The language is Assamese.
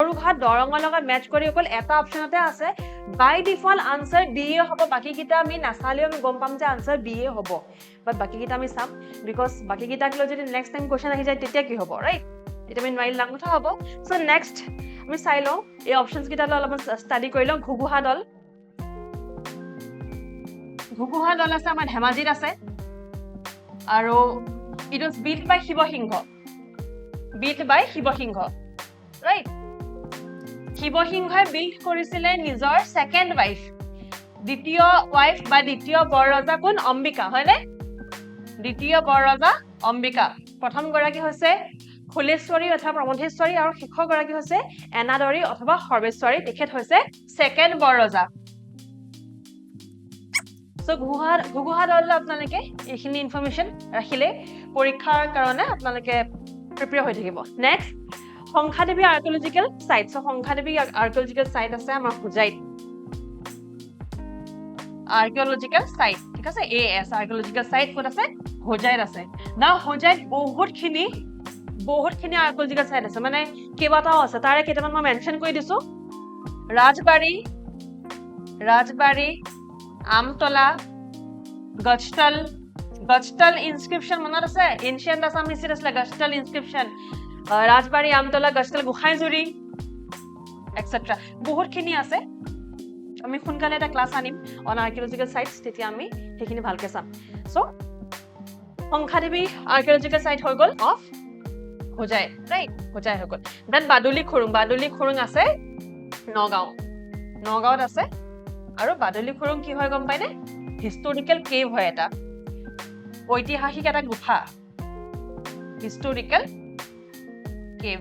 সৰুঘাট দৰঙৰ লগত মেচ কৰি অকল এটা অপচনতে আছে বাই ডিফল্ট আনসাৰ ডি এ হ'ব বাকি কিটা আমি নাচালেও আমি গম পাম যে আনসাৰ বি এ হ'ব বাট বাকি কিটা আমি চাম বিকজ বাকি কিটাক লৈ যদি নেক্সট টাইম কোৱেশ্চন আহি যায় তেতিয়া কি হ'ব ৰাইট এটা আমি নোৱাৰিলে ডাঙৰ কথা হ'ব সো নেক্সট আমি চাই লওঁ এই অপচনছ কিটা লৈ অলপমান ষ্টাডি কৰি লওঁ ঘুগুহা দল আছে আমাৰ ধেমাজিত আছে আৰু it was build by Sivasingha right শিৱসিংহই বিল্ড কৰিছিলে নিজৰ সেকেন্ড ওয়াইফ দ্বিতীয় ওয়াইফ বা দ্বিতীয় বৰৰজা কোন অম্বিকা হয়নে দ্বিতীয় বৰৰজা অম্বিকা প্ৰথম গৰাকী হৈছে ফুলেশ্বৰী অথবা প্ৰমথেশ্বৰী আৰু শেষৰ গৰাকী হৈছে এনাদৰী অথবা সৰ্বেশ্বৰী তেখেত হৈছে সেকেন্ড বৰৰজা সো ঘুগুহা দল আপোনালোকে এইখিনি ইনফৰমেশন ৰাখিলে পৰীক্ষাৰ কাৰণে আপোনালোকে প্ৰিপেয়াৰ হৈ থাকিব নেক্সট সংখ্যাদেৱী আৰ্কিঅলজিক্যাল সাইট সো সংখ্যাদেৱী আৰ্কিঅলজিক্যাল সাইট আছে আমাৰ হুজাইত আৰ্কিঅলজিক্যাল সাইট ঠিক আছে এএস আৰ্কিঅলজিক্যাল সাইট ক'ত আছে হুজাইত আছে না হুজাইত বহুতখিনি আৰ্কিঅলজিক্যাল সাইট আছে মানে কেইবাটাও আছে তাৰে কেইটামান মই মেনশন কৰি দিছো ৰাজবাৰী আমতলা গজতল ইনস্ক্ৰিপশন মনত আছে এনশিয়েন্ট আসাম হিষ্ট্ৰীত আছে গজতল ইনস্ক্ৰিপশন ৰাজবাৰী আমতলা গজতল গোসাইজুৰি এটসেট্ৰা বহুতখিনি আছে আমি সোনকালে এটা ক্লাছ আনিম অন আৰ্কিঅলজিক্যাল সাইটস তেতিয়া আমি সেইখিনি ভালকে চাম সো সংখ্যাদেৱী আৰ্কিঅলজিক্যাল সাইট হৈ গ'ল অফ হোজাই ৰাইট হোজাই হৈ গ'ল দেন বাদুলি খুৰুং আছে নগাঁৱত আছে আৰু বাদুলি খুৰুং কি হয় গম পাইনে হিষ্টৰিকেল কেভ হয় এটা ঐতিহাসিক এটা গুফা হিষ্টৰিকেল কেভ